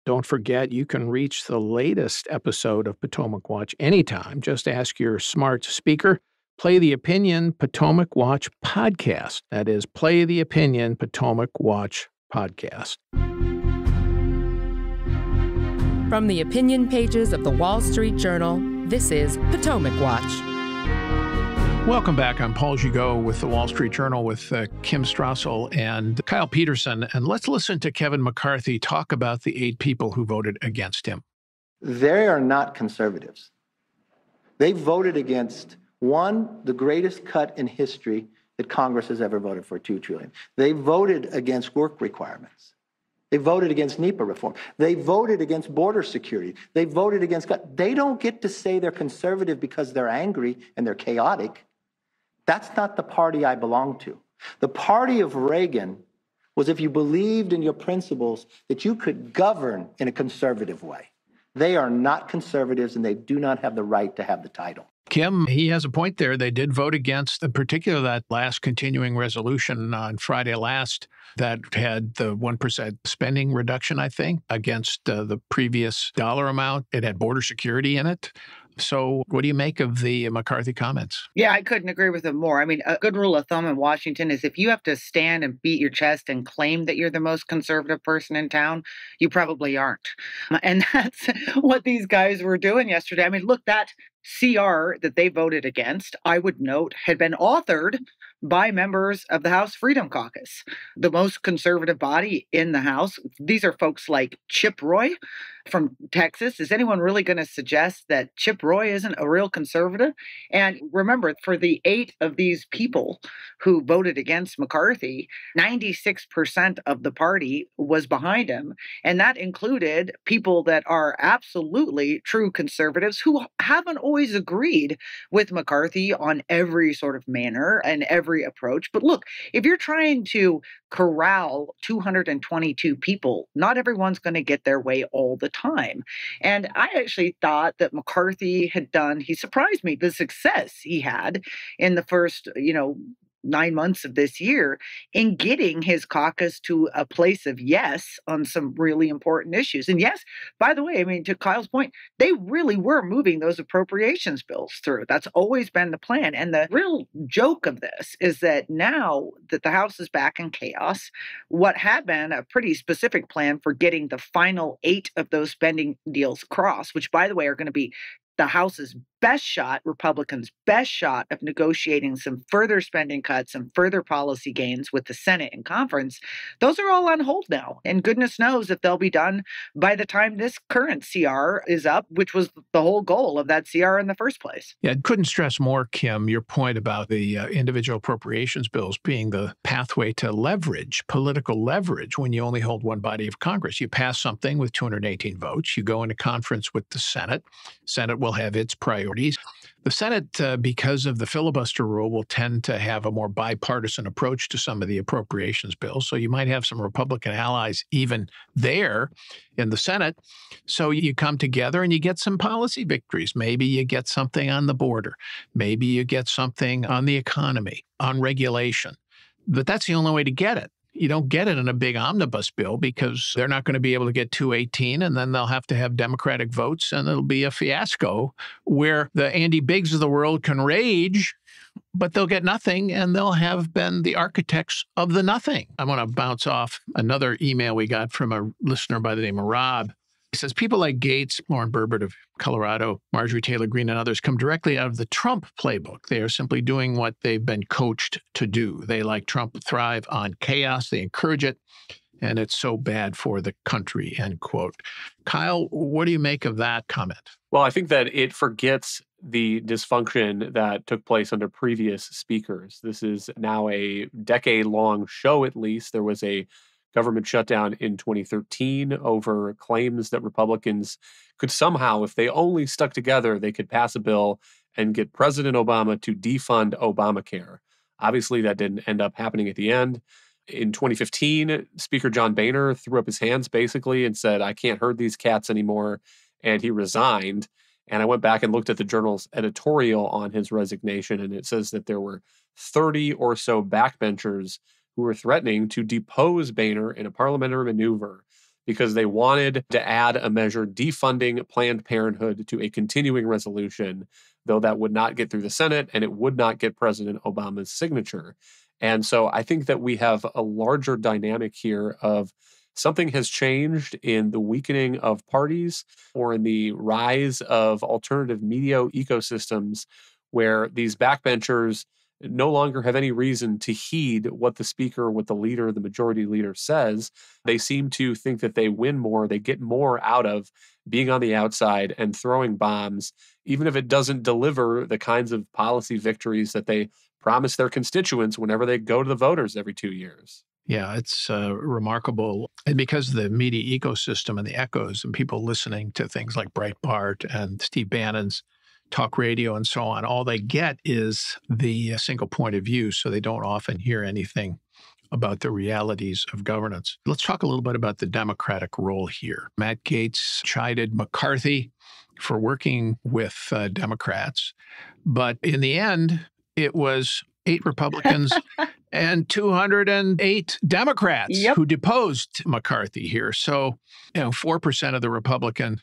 Don't forget, you can reach the latest episode of Potomac Watch anytime. Just ask your smart speaker, play the Opinion Potomac Watch podcast. That is, play the Opinion Potomac Watch podcast. From the opinion pages of the Wall Street Journal, this is Potomac Watch. Welcome back. I'm Paul Gigot with the Wall Street Journal with Kim Strassel and Kyle Peterson. And let's listen to Kevin McCarthy talk about the 8 people who voted against him. They are not conservatives. They voted against, one, the greatest cut in history that Congress has ever voted for, $2 trillion. They voted against work requirements. They voted against NEPA reform. They voted against border security. They voted against... They don't get to say they're conservative because they're angry and they're chaotic. That's not the party I belong to. The party of Reagan was if you believed in your principles that you could govern in a conservative way. They are not conservatives, and they do not have the right to have the title. Kim, he has a point there. They did vote against, in particular, that last continuing resolution on Friday last that had the 1% spending reduction, I think, against the previous dollar amount. It had border security in it. So what do you make of the McCarthy comments? Yeah, I couldn't agree with him more. I mean, a good rule of thumb in Washington is if you have to stand and beat your chest and claim that you're the most conservative person in town, you probably aren't. And that's what these guys were doing yesterday. I mean, look, that CR that they voted against, I would note, had been authored by members of the House Freedom Caucus, the most conservative body in the House. These are folks like Chip Roy from Texas. Is anyone really going to suggest that Chip Roy isn't a real conservative? And remember, for the 8 of these people who voted against McCarthy, 96% of the party was behind him. And that included people that are absolutely true conservatives who haven't always agreed with McCarthy on every sort of manner and every approach. But look, if you're trying to corral 222 people, not everyone's going to get their way all the time. And I actually thought that McCarthy he surprised me, the success he had in the first, 9 months of this year in getting his caucus to a place of yes on some really important issues. And yes, by the way, I mean, to Kyle's point, they really were moving those appropriations bills through. That's always been the plan. And the real joke of this is that now that the House is back in chaos, what had been a pretty specific plan for getting the final 8 of those spending deals across, which, by the way, are going to be the House's best shot, Republicans' best shot of negotiating some further spending cuts and further policy gains with the Senate and conference, those are all on hold now. And goodness knows if they'll be done by the time this current CR is up, which was the whole goal of that CR in the first place. Yeah, I couldn't stress more, Kim, your point about the individual appropriations bills being the pathway to leverage, political leverage, when you only hold one body of Congress. You pass something with 218 votes, you go into conference with the Senate. Senate will have its priorities. The Senate, because of the filibuster rule, will tend to have a more bipartisan approach to some of the appropriations bills. So you might have some Republican allies even there in the Senate. So you come together and you get some policy victories. Maybe you get something on the border. Maybe you get something on the economy, on regulation. But that's the only way to get it. You don't get it in a big omnibus bill because they're not going to be able to get 218, and then they'll have to have Democratic votes, and it'll be a fiasco where the Andy Biggs of the world can rage, but they'll get nothing, and they'll have been the architects of the nothing. I want to bounce off another email we got from a listener by the name of Rob. He says, people like Gates, Lauren Burbert of Colorado, Marjorie Taylor Greene, and others come directly out of the Trump playbook. They are simply doing what they've been coached to do. They, like Trump, thrive on chaos. They encourage it, and it's so bad for the country, end quote. Kyle, what do you make of that comment? Well, I think that it forgets the dysfunction that took place under previous speakers. This is now a decade-long show, at least. There was a government shutdown in 2013 over claims that Republicans could somehow, if they only stuck together, they could pass a bill and get President Obama to defund Obamacare. Obviously, that didn't end up happening at the end. In 2015, Speaker John Boehner threw up his hands basically and said, I can't herd these cats anymore, and he resigned. And I went back and looked at the Journal's editorial on his resignation, and it says that there were 30 or so backbenchers who were threatening to depose Boehner in a parliamentary maneuver because they wanted to add a measure defunding Planned Parenthood to a continuing resolution, though that would not get through the Senate and it would not get President Obama's signature. And so I think that we have a larger dynamic here of something has changed in the weakening of parties or in the rise of alternative media ecosystems where these backbenchers no longer have any reason to heed what the speaker, what the leader, the majority leader says. They seem to think that they win more, they get more out of being on the outside and throwing bombs, even if it doesn't deliver the kinds of policy victories that they promise their constituents whenever they go to the voters every 2 years. Yeah, it's remarkable. And because of the media ecosystem and the echoes and people listening to things like Breitbart and Steve Bannon's talk radio and so on, all they get is the single point of view. So they don't often hear anything about the realities of governance. Let's talk a little bit about the Democratic role here. Matt Gaetz chided McCarthy for working with Democrats, but in the end, it was 8 Republicans and 208 Democrats who deposed McCarthy here. So, 4% of the Republican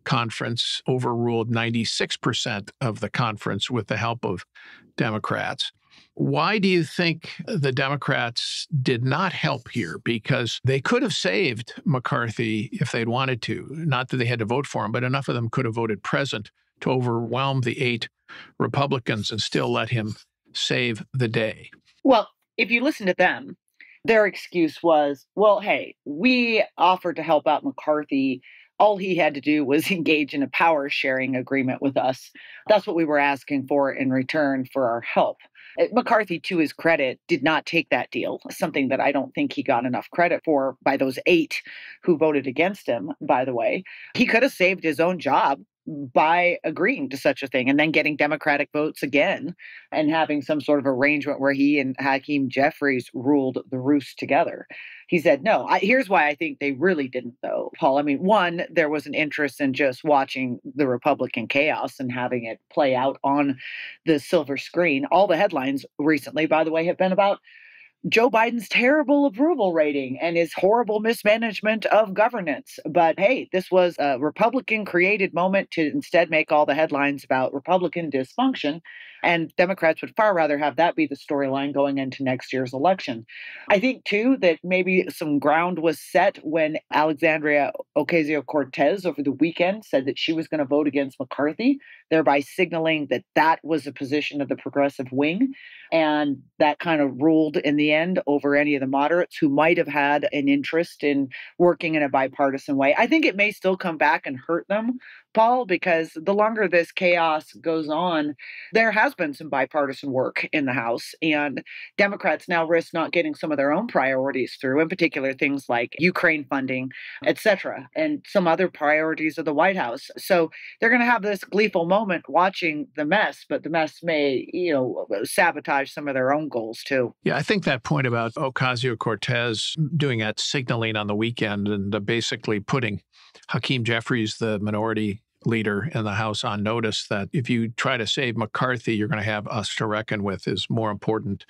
conference overruled 96% of the conference with the help of Democrats. Why do you think the Democrats did not help here? Because they could have saved McCarthy if they'd wanted to. Not that they had to vote for him, but enough of them could have voted present to overwhelm the 8 Republicans and still let him save the day. Well, if you listen to them, their excuse was, well, hey, we offered to help out McCarthy. All he had to do was engage in a power sharing agreement with us. That's what we were asking for in return for our help. McCarthy, to his credit, did not take that deal, something that I don't think he got enough credit for by those 8 who voted against him, by the way. He could have saved his own job by agreeing to such a thing and then getting Democratic votes again and having some sort of arrangement where he and Hakeem Jeffries ruled the roost together. He said, no. Here's why I think they really didn't, though, Paul. I mean, one, there was an interest in just watching the Republican chaos and having it play out on the silver screen. All the headlines recently, by the way, have been about Joe Biden's terrible approval rating and his horrible mismanagement of governance. But hey, this was a Republican-created moment to instead make all the headlines about Republican dysfunction. And Democrats would far rather have that be the storyline going into next year's election. I think, too, that maybe some ground was set when Alexandria Ocasio-Cortez over the weekend said that she was going to vote against McCarthy, thereby signaling that that was a position of the progressive wing. And that kind of ruled in the end over any of the moderates who might have had an interest in working in a bipartisan way. I think it may still come back and hurt them, Paul, because the longer this chaos goes on, there has been some bipartisan work in the House, and Democrats now risk not getting some of their own priorities through, in particular things like Ukraine funding, et cetera, and some other priorities of the White House. So they're going to have this gleeful moment watching the mess, but the mess may, sabotage some of their own goals too. Yeah, I think that point about Ocasio-Cortez doing that signaling on the weekend and basically putting Hakeem Jeffries, the minority leader in the House, on notice that if you try to save McCarthy, you're going to have us to reckon with is more important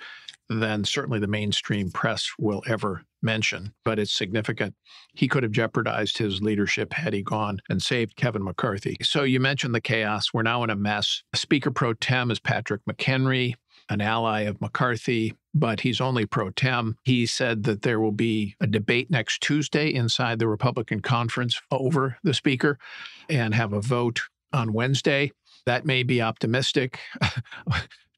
than certainly the mainstream press will ever mention. But it's significant. He could have jeopardized his leadership had he gone and saved Kevin McCarthy. So you mentioned the chaos. We're now in a mess. Speaker pro tem is Patrick McHenry, an ally of McCarthy, but he's only pro tem. He said that there will be a debate next Tuesday inside the Republican conference over the speaker and have a vote on Wednesday. That may be optimistic,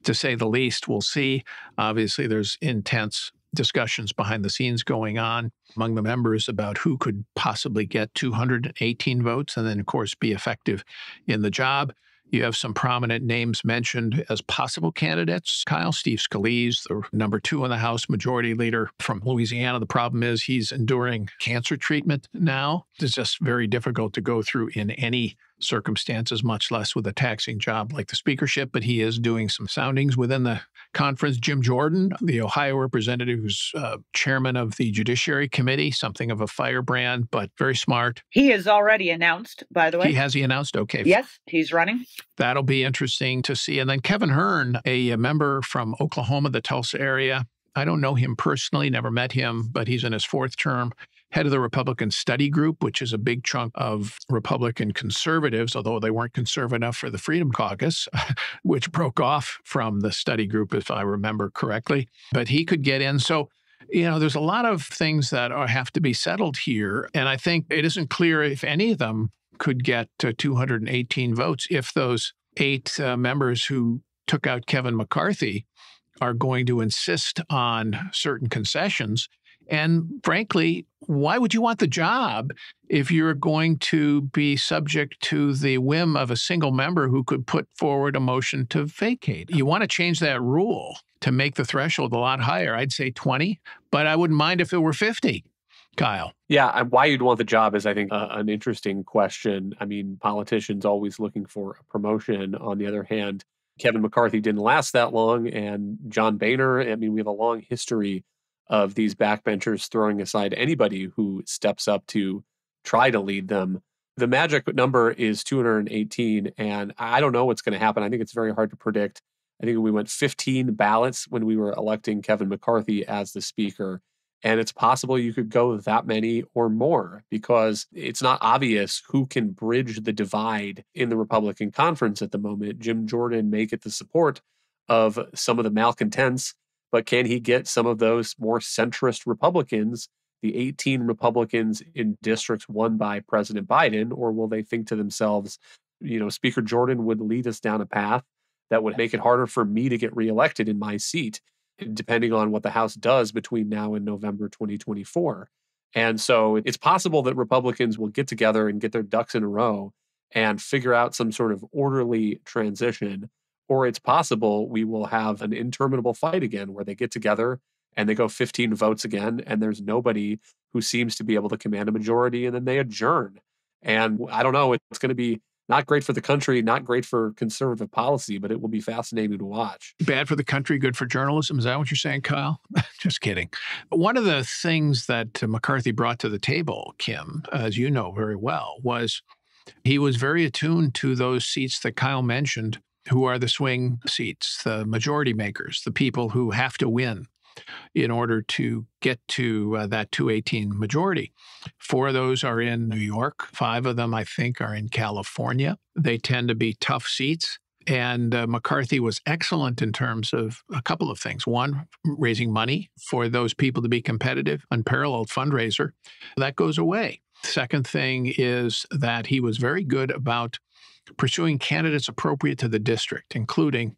to say the least. We'll see. Obviously, there's intense discussions behind the scenes going on among the members about who could possibly get 218 votes and then, of course, be effective in the job. You have some prominent names mentioned as possible candidates. Kyle, Steve Scalise, the number 2 in the House, majority leader from Louisiana. The problem is he's enduring cancer treatment now. It's just very difficult to go through in any circumstances, much less with a taxing job like the speakership. But he is doing some soundings within the conference. Jim Jordan, the Ohio representative who's chairman of the Judiciary Committee, something of a firebrand, but very smart. He is already announced, by the way. Has he announced? Okay. Yes, he's running. That'll be interesting to see. And then Kevin Hern, a member from Oklahoma, the Tulsa area. I don't know him personally, never met him, but he's in his 4th term. head of the Republican Study Group, which is a big chunk of Republican conservatives, although they weren't conservative enough for the Freedom Caucus, which broke off from the study group, if I remember correctly. But he could get in. So, there's a lot of things that have to be settled here. And I think it isn't clear if any of them could get 218 votes if those 8 members who took out Kevin McCarthy are going to insist on certain concessions. And frankly, why would you want the job if you're going to be subject to the whim of a single member who could put forward a motion to vacate? You want to change that rule to make the threshold a lot higher. I'd say 20, but I wouldn't mind if it were 50. Kyle. Yeah, why you'd want the job is, I think, an interesting question. I mean, politicians always looking for a promotion. On the other hand, Kevin McCarthy didn't last that long, and John Boehner, I mean, we have a long history of these backbenchers throwing aside anybody who steps up to try to lead them. The magic number is 218, and I don't know what's going to happen. I think it's very hard to predict. I think we went 15 ballots when we were electing Kevin McCarthy as the speaker, and it's possible you could go that many or more because it's not obvious who can bridge the divide in the Republican conference at the moment. Jim Jordan may get the support of some of the malcontents, but can he get some of those more centrist Republicans, the 18 Republicans in districts won by President Biden, or will they think to themselves, Speaker Jordan would lead us down a path that would make it harder for me to get reelected in my seat, depending on what the House does between now and November 2024. And so it's possible that Republicans will get together and get their ducks in a row and figure out some sort of orderly transition. Or it's possible we will have an interminable fight again where they get together and they go 15 votes again, and there's nobody who seems to be able to command a majority, and then they adjourn. And I don't know, it's going to be not great for the country, not great for conservative policy, but it will be fascinating to watch. Bad for the country, good for journalism. Is that what you're saying, Kyle? Just kidding. One of the things that McCarthy brought to the table, Kim, as you know very well, was he was very attuned to those seats that Kyle mentioned, who are the swing seats, the majority makers, the people who have to win in order to get to that 218 majority. 4 of those are in New York. 5 of them, I think, are in California. They tend to be tough seats. And McCarthy was excellent in terms of a couple of things. One, raising money for those people to be competitive, unparalleled fundraiser. That goes away. Second thing is that he was very good about pursuing candidates appropriate to the district, including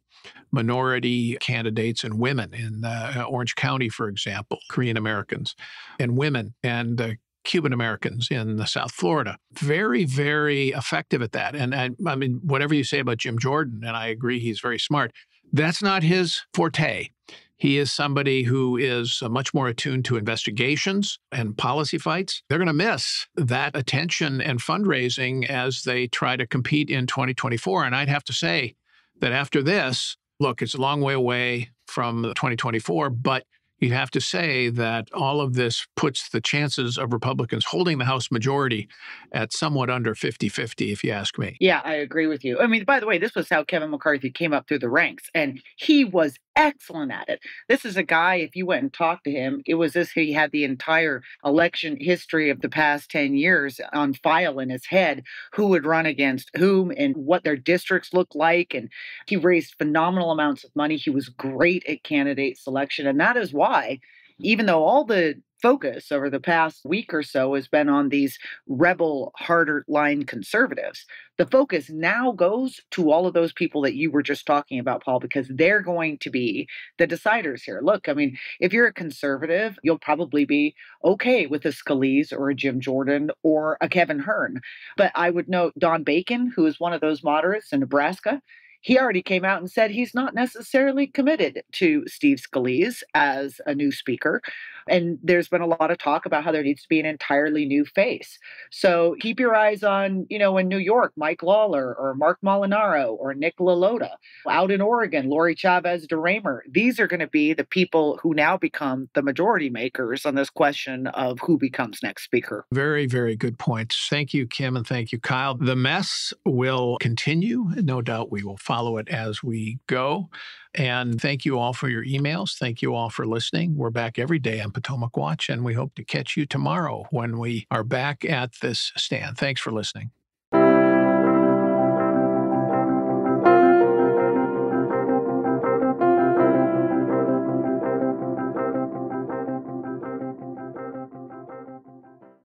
minority candidates and women in Orange County, for example, Korean Americans, and women and Cuban Americans in South Florida. Very, very effective at that. And I mean, whatever you say about Jim Jordan, and I agree he's very smart, that's not his forte. He is somebody who is much more attuned to investigations and policy fights. They're going to miss that attention and fundraising as they try to compete in 2024. And I'd have to say that after this, look, it's a long way away from 2024, but you'd have to say that all of this puts the chances of Republicans holding the House majority at somewhat under 50-50, if you ask me. Yeah, I agree with you. I mean, by the way, this was how Kevin McCarthy came up through the ranks, and he was excellent at it. This is a guy, if you went and talked to him, it was as he had the entire election history of the past 10 years on file in his head, who would run against whom and what their districts looked like. And he raised phenomenal amounts of money. He was great at candidate selection. And that is why, even though all the focus over the past week or so has been on these rebel, harder line conservatives, the focus now goes to all of those people that you were just talking about, Paul, because they're going to be the deciders here. Look, I mean, if you're a conservative, you'll probably be okay with a Scalise or a Jim Jordan or a Kevin Hern. But I would note Don Bacon, who is one of those moderates in Nebraska, he already came out and said he's not necessarily committed to Steve Scalise as a new speaker. And there's been a lot of talk about how there needs to be an entirely new face. So keep your eyes on, in New York, Mike Lawler or Mark Molinaro or Nick LaLota. Out in Oregon, Lori Chavez DeRaymer. These are going to be the people who now become the majority makers on this question of who becomes next speaker. Very, very good points. Thank you, Kim, and thank you, Kyle. The mess will continue. No doubt we will follow it as we go. And thank you all for your emails. Thank you all for listening. We're back every day on Potomac Watch, and we hope to catch you tomorrow when we are back at this stand. Thanks for listening.